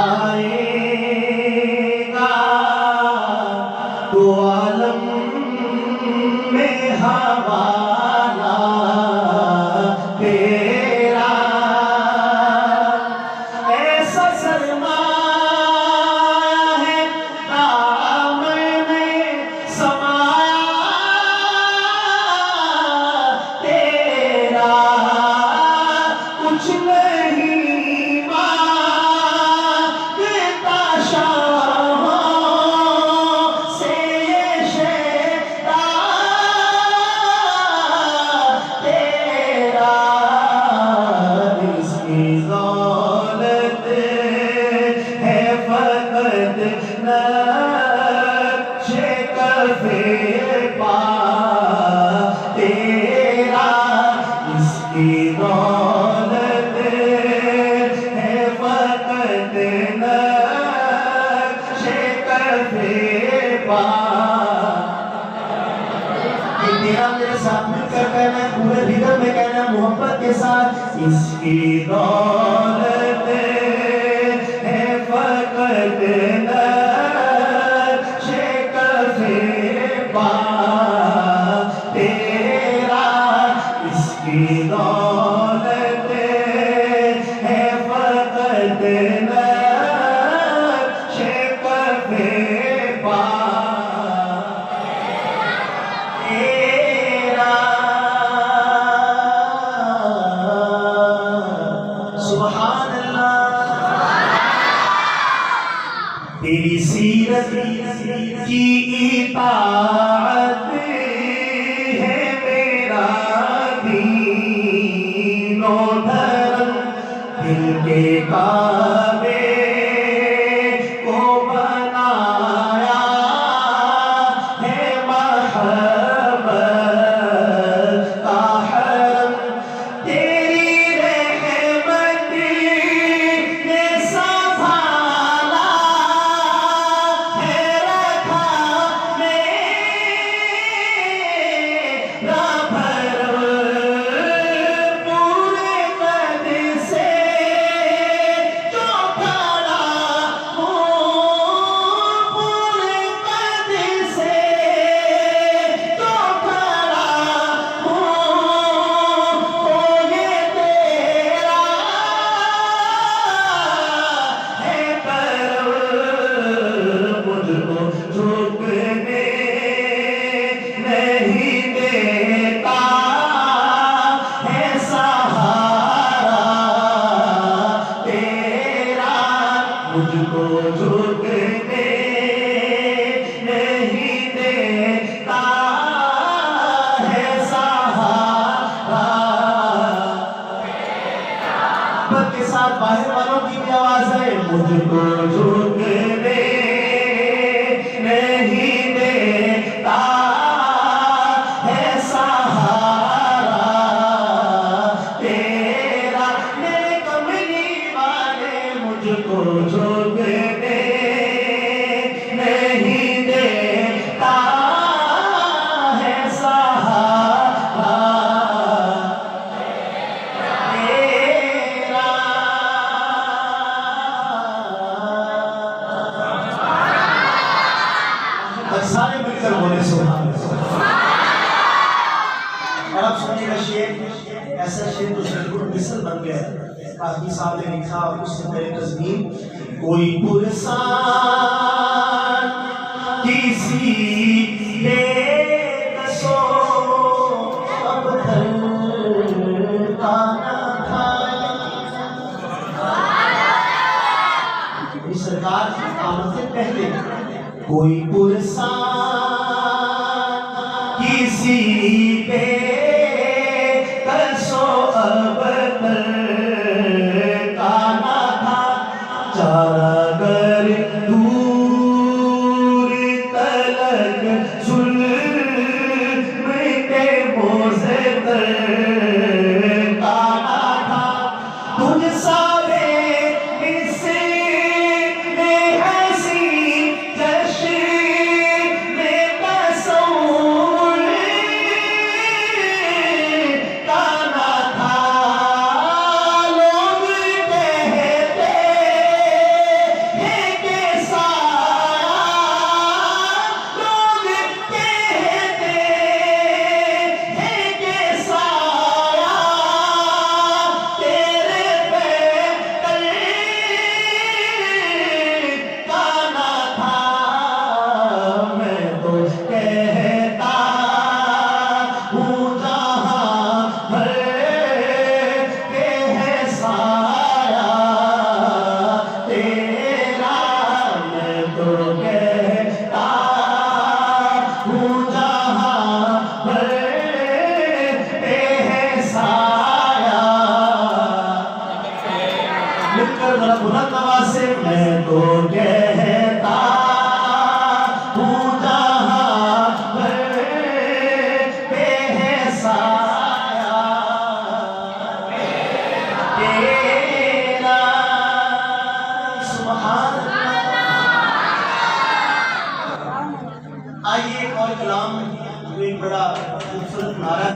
आएगा तो आलम में हवाला तेरा ऐसा सरमाया है दामन में समाया तेरा कुछ नहीं मांगता शाहों से ये शेदा तेरा इसकी दौलत है फकत नक्शे कफ़े पा तेरा इसकी दौलत है फकत नक्शे कफ़े पा। ये तेरा मेरे साथ मिलकर कहना है, पूरे रिदम में कहना है मोहब्बत के साथ। इसकी दौलत है फकत नक्शे कफ़े पा तेरा इसकी दौलत है फकत नक्शे कफ़े पा तेरा। सुभान अल्लाह। तेरी सीरत की इताअत है मेरा दीनो धर्म। दिल के काबे को बनाया है महब्बत का हरम। तेरी रहमत ने संभाला है रखा मेरा भरम। पूरे कद से जो खड़ा हूँ, पूरे कद से जो खड़ा हूँ, तो ये तेरा है करम। मुझको झुकने नहीं देता है सहारा तेरा। मुझको झुकने नहीं देता है सहारा। मोहब्बत के साथ बाहर वालों की भी आवाज है। मुझको झुकने नहीं देता है सहारा तेरा। मेरे कमली वाले मुझको झुकने नहीं देता है सहारा तेरा। सारे मिलकर बोले सुभान अल्लाह। और अब सुनिएगा शेर, ऐसा शेर तो बिल्कुल मिसल बन गया है। काफी साहब ने लिखा और उससे मेरे तस्वीर। कोई पुरसान किसी बेकसो अब धरता न था। इस सरकार की आमद से पहले कोई पुरसान किसी पे कसो अब का ना था। चारागर दूर तलक जुल्म के बोझे का ना था। तुझ सावे किसी ने हंसी जश्न में कसौर बुलंद आवाज से मैं तो कहता हूँ जहाँ भर पे है साया तेरा। सुभान अल्लाह। आइए और कलाम एक बड़ा खूबसूरत नारा